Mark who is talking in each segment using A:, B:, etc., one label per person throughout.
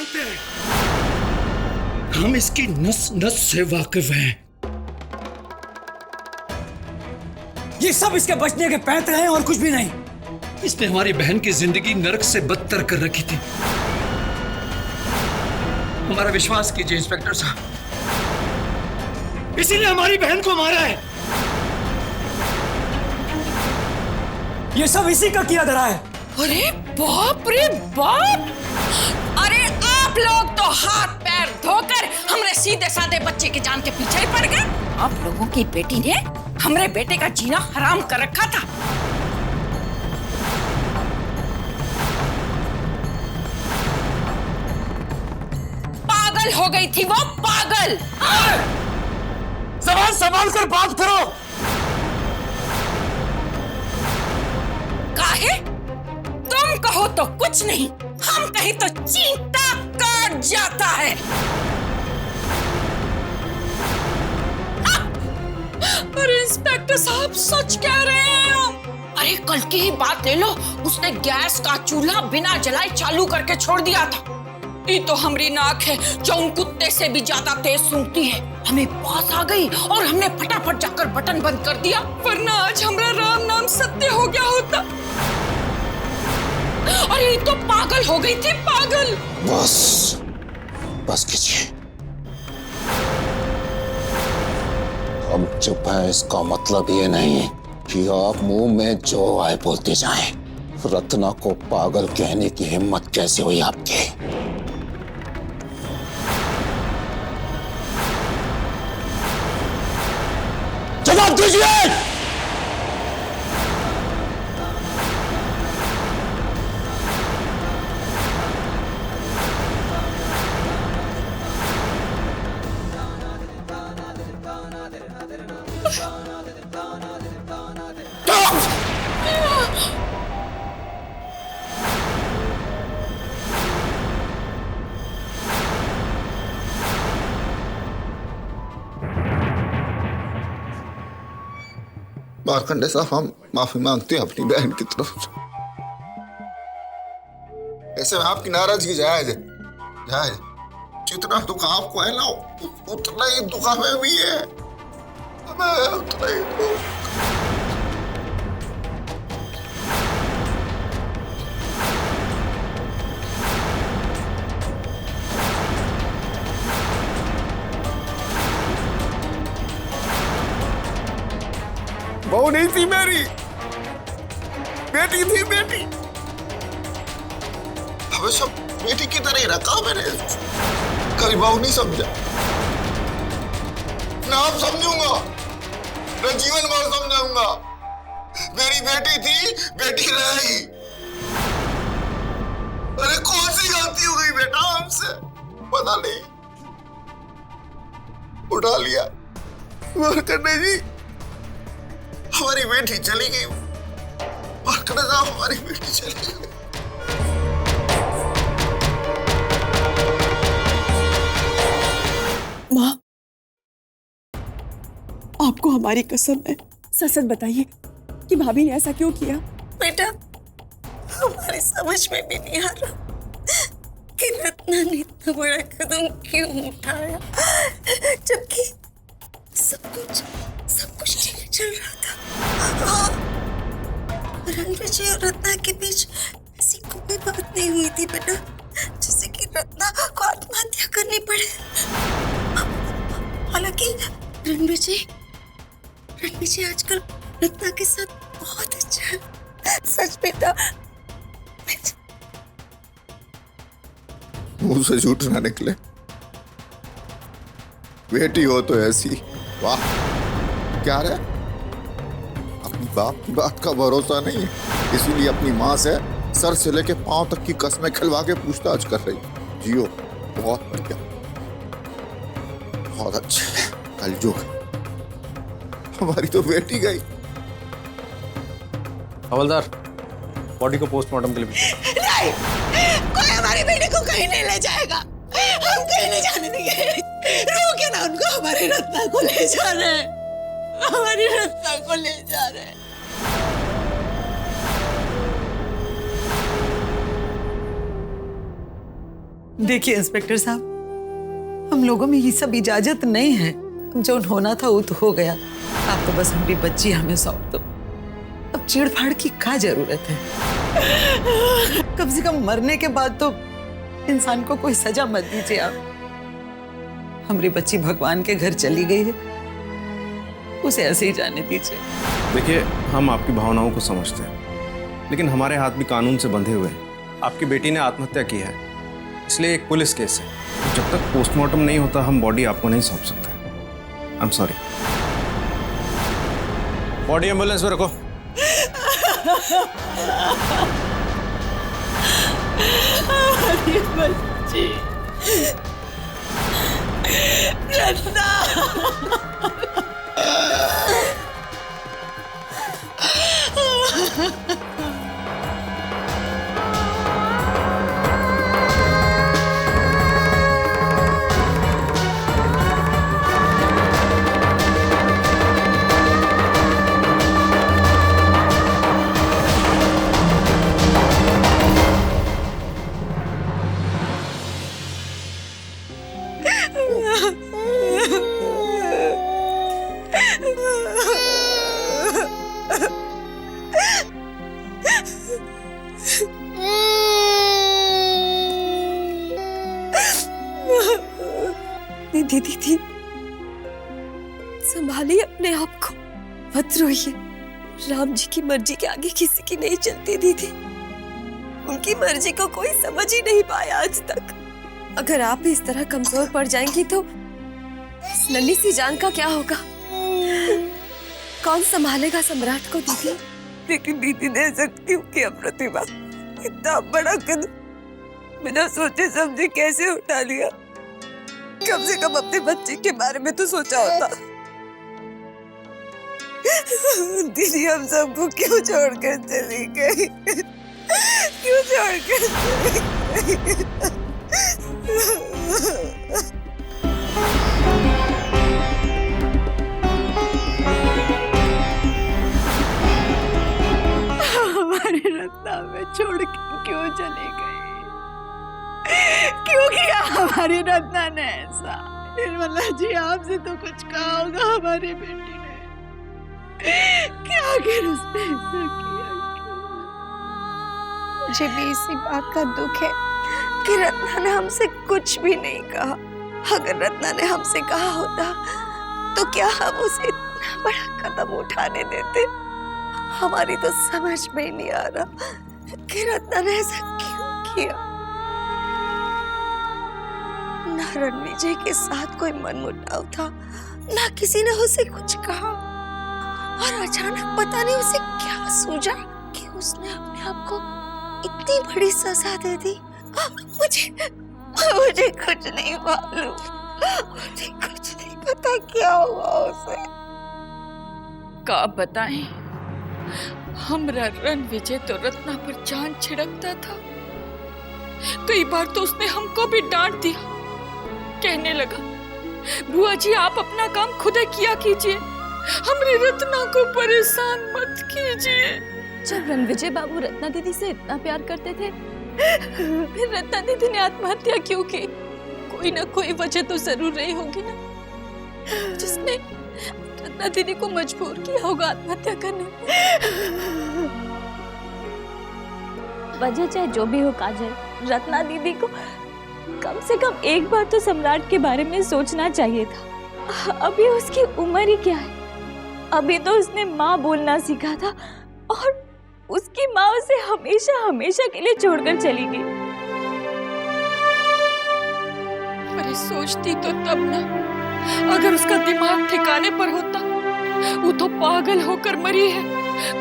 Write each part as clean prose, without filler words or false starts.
A: जानते हैं, हम इसकी नस नस से वाकिफ हैं।
B: ये सब इसके बचने के पैंतरे हैं और कुछ भी नहीं।
A: इसने हमारी बहन की जिंदगी नरक से बदतर कर रखी थी। हमारा विश्वास कीजिए इंस्पेक्टर साहब, इसीलिए हमारी बहन को मारा है।
B: ये सब इसी का किया धरा है।
C: अरे बाप रे बाप! अरे आप लोग तो हाथ पैर धोकर हमरे सीधे साधे बच्चे की जान के पीछे ही पड़ गए। आप लोगों की बेटी ने हमरे बेटे का जीना हराम कर रखा था। पागल हो गई थी वो, पागल।
B: ज़बान संभाल कर बात करो।
C: काहे? तुम कहो तो कुछ नहीं, हम कहीं तो चींटा काट जाता है। अरे इंस्पेक्टर साहब, सच कह रहे हो? अरे कल की ही बात ले लो, उसने गैस का चूल्हा बिना जलाए चालू करके छोड़ दिया था। ये तो हमारी नाक है जो उन कुत्ते से भी ज्यादा तेज सूंघती है। हमें बात आ गई और हमने फटाफट जाकर बटन बंद कर दिया, वरना आज हमारा राम नाम सत्य हो गया होता। अरे ये तो पागल हो गई थी, पागल।
D: बस कीजिए। हम चुप हैं, इसका मतलब ये नहीं कि आप मुंह में जो आए बोलते जाएं। रत्ना को पागल कहने की हिम्मत कैसे हुई आपकी? जवाब दीजिए।
E: मार्कंडे साहब, हम माफी मांगते हैं अपनी बहन की तरफ से। ऐसे में आपकी नाराजगी जायज है, जायज। जितना दुख आपको है ना, उतना ही दुख हमें भी है। हमें उतना ही दुख। बहू नहीं थी मेरी, बेटी थी, बेटी। हमेशा बेटी की तरह ही रखा मैंने, कभी बहू नहीं समझा। ना अब समझूंगा, ना जीवन भर समझाऊंगा। मेरी बेटी थी, बेटी रही। अरे कौन सी गलती हो गई बेटा हमसे, पता नहीं। उठा लिया मार्कंडे जी, हमारी बेटी चली गई। मार्कंडे साहब, हमारी बेटी चली गई।
F: माँ, आपको हमारी कसम है, सच सच बताइए कि भाभी ने ऐसा क्यों किया?
G: बेटा, हमारे समझ में भी नहीं आ रहा कि रत्ना ने इतना बड़ा कदम क्यों उठाया, जबकि सब कुछ ठीक चल रहा था। रणविजय और रत्ना के बीच ऐसी कोई बात नहीं हुई थी बेटा, जिससे कि रत्ना को आत्महत्या करनी पड़े। हालांकि रणविजय आजकल रत्ना के साथ बहुत अच्छा है। सच बेटा,
E: मुंह से झूठ ना निकले। बेटी हो तो ऐसी, वाह। क्या रे, अपनी बाप की बात का भरोसा नहीं है, इसीलिए अपनी माँ से सर से लेके पांव तक की कसमें खिलवा के पूछताछ कर रही। जियो, बहुत बढ़िया, बहुत अच्छे। कलयुग, हमारी तो बेटी गई।
H: हवलदार, बॉडी को पोस्टमार्टम के लिए भेजो।
G: नहीं, कोई हमारी बेटी को कहीं नहीं ले जाएगा। हम कहीं नहीं जाने देंगे। रोके ना उनको, हमारी रत्ना को ले जा रहे हैं, हमारी रत्ना को ले जा रहे हैं।
I: देखिए इंस्पेक्टर साहब, हम लोगों में ये सब इजाजत नहीं है। जो होना था वो तो हो गया। आप तो बस हमारी बच्ची हमें सौंप दो। अब चिड़फाड़ की क्या जरूरत है? कम से कम मरने के बाद तो इंसान को कोई सजा मत दीजिए आप। हमारी बच्ची भगवान के घर चली गई है, उसे ऐसे ही जाने दीजिए।
H: देखिए, हम आपकी भावनाओं को समझते हैं, लेकिन हमारे हाथ भी कानून से बंधे हुए हैं। आपकी बेटी ने आत्महत्या की है, इसलिए एक पुलिस केस है। जब तक पोस्टमार्टम नहीं होता हम बॉडी आपको नहीं सौंप सकते। I am sorry. Body ambulance में रखो।
I: हमारी बच्ची रत्ना।
F: दीदी संभालिए अपने आप को, मत रोइए। राम जी की मर्जी के आगे किसी की नहीं चलती दीदी। उनकी मर्जी को कोई समझ ही नहीं पाया आज तक। अगर आप इस तरह कमजोर पड़ जाएंगी तो इस नन्ही सी जान का क्या होगा? कौन संभालेगा सम्राट को दीदी? लेकिन दीदी ने ऐसा क्यों किया प्रतिभा? इतना बड़ा कदम बिना सोचे समझे कैसे उठा लिया? कम से कम अपने बच्चे के बारे में तो सोचा होता। दीदी हम सबको क्यों छोड़कर चली गई? क्यों छोड़कर चली गई?
I: हमारी रत्ना में छोड़ के क्यों चली गई? क्यों किया हमारी रत्ना ने ऐसा? निर्मला जी, आपसे तो कुछ कहा होगा हमारी बेटी ने। क्या आखिर उसने ऐसा किया?
F: मुझे भी इसी बात का दुख है कि रत्ना ने हमसे कुछ भी नहीं कहा। अगर रत्ना ने हमसे कहा होता तो क्या हम उसे इतना बड़ा कदम उठाने देते? हमारी तो समझ में ही नहीं आ रहा कि रत्ना ने ऐसा क्यों किया। ना रणविजय के साथ कोई मनमुटाव था, ना किसी ने उसे कुछ कहा, और अचानक पता नहीं उसे क्या सूझा कि उसने अपने आप को इतनी बड़ी सजा दे दी। मुझे कुछ नहीं मालूम, मुझे कुछ नहीं पता क्या हुआ उसे।
C: का बताएं, हमरा रणविजय तो रत्ना पर जान छिड़कता था। कई बार तो उसने हमको भी डांट दिया। कहने लगा, बुआ जी आप अपना काम खुद किया कीजिए, हमारी रत्ना को परेशान मत कीजिए।
G: जब रणविजय बाबू रत्ना दीदी से इतना प्यार करते थे, फिर रत्ना दीदी ने आत्महत्या क्यों की? कोई ना कोई वजह तो जरूर रही होगी ना, जिसने रत्ना दीदी को मजबूर किया होगा आत्महत्या करने।
J: वजह चाहे जो भी हो काजल, रत्ना दीदी को कम से कम एक बार तो सम्राट के बारे में सोचना चाहिए था। अभी उसकी उम्र ही क्या है? अभी तो उसने माँ बोलना सीखा था और उसकी माँ उसे हमेशा हमेशा के लिए छोड़कर चली गई।
C: अरे सोचती तो तब ना, अगर उसका दिमाग ठिकाने पर होता। वो तो पागल होकर मरी है,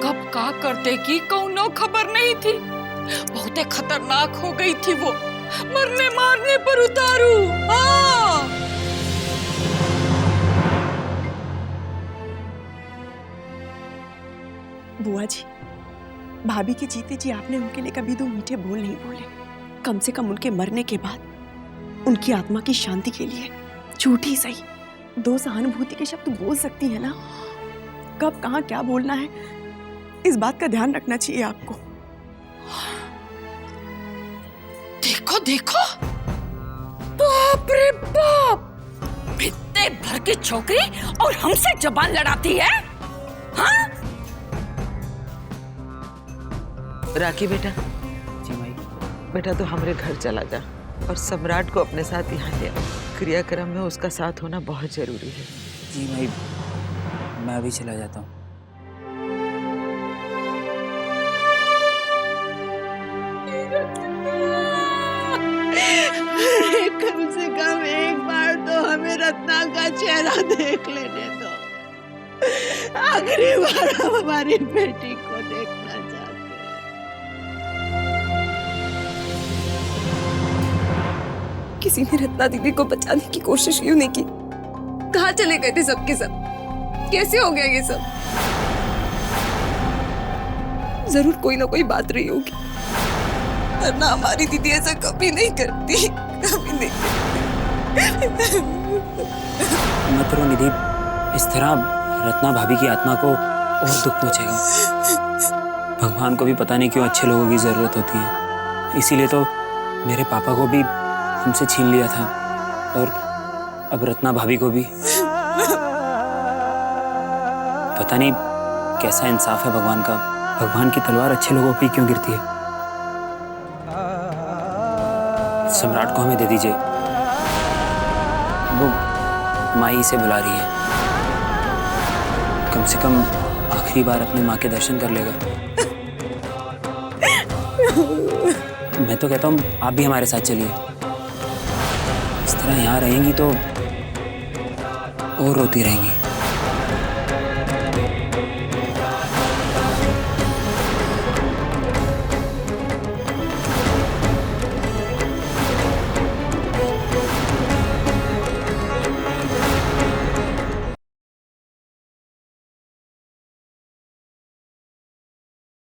C: कब का करते की कौनो खबर नहीं थी। बहुत खतरनाक हो गई थी वो, मरने मारने पर उतारू। हाँ।
F: बुआ जी, भाभी के जीते जी आपने उनके लिए कभी दो मीठे बोल नहीं बोले। कम से कम उनके मरने के बाद उनकी आत्मा की शांति के लिए झूठी सही दो सहानुभूति के शब्द बोल सकती है ना। कब कहाँ क्या बोलना है, इस बात का ध्यान रखना चाहिए आपको।
C: देखो देखो, रे बाप, इतने भर की छोकरी और हमसे जबान लड़ाती है। हाँ?
I: राखी बेटा,
B: जी माई।
I: बेटा तो हमारे घर चला जा और सम्राट को अपने साथ यहाँ ले आओ। क्रियाक्रम में उसका साथ होना बहुत जरूरी है।
B: जी माई, मैं अभी चला जाता हूँ।
I: कम से कम एक बार तो हमें रत्ना का चेहरा देख लेने दो। आखिरी बार हम हमारी बेटी को देखना चाहते हैं।
G: किसी ने रत्ना दीदी को बचाने की कोशिश क्यों नहीं की? कहाँ चले गए थे सबके सब? कैसे हो गया ये सब? जरूर कोई ना कोई बात रही होगी, वरना हमारी दीदी ऐसा कभी नहीं करती, कभी नहीं करती।
B: मत रो निधि, इस तरह रत्ना भाभी की आत्मा को और दुख पहुंचेगा। भगवान को भी पता नहीं क्यों अच्छे लोगों की जरूरत होती है, इसीलिए तो मेरे पापा को भी हमसे छीन लिया था और अब रत्ना भाभी को भी। पता नहीं कैसा इंसाफ है भगवान का। भगवान की तलवार अच्छे लोगों पे क्यों गिरती है? सम्राट को हमें दे दीजिए, वो माई से बुला रही है। कम से कम आखिरी बार अपनी माँ के दर्शन कर लेगा। मैं तो कहता हूँ आप भी हमारे साथ चलिए। इस तरह यहाँ रहेंगी तो और रोती रहेंगी।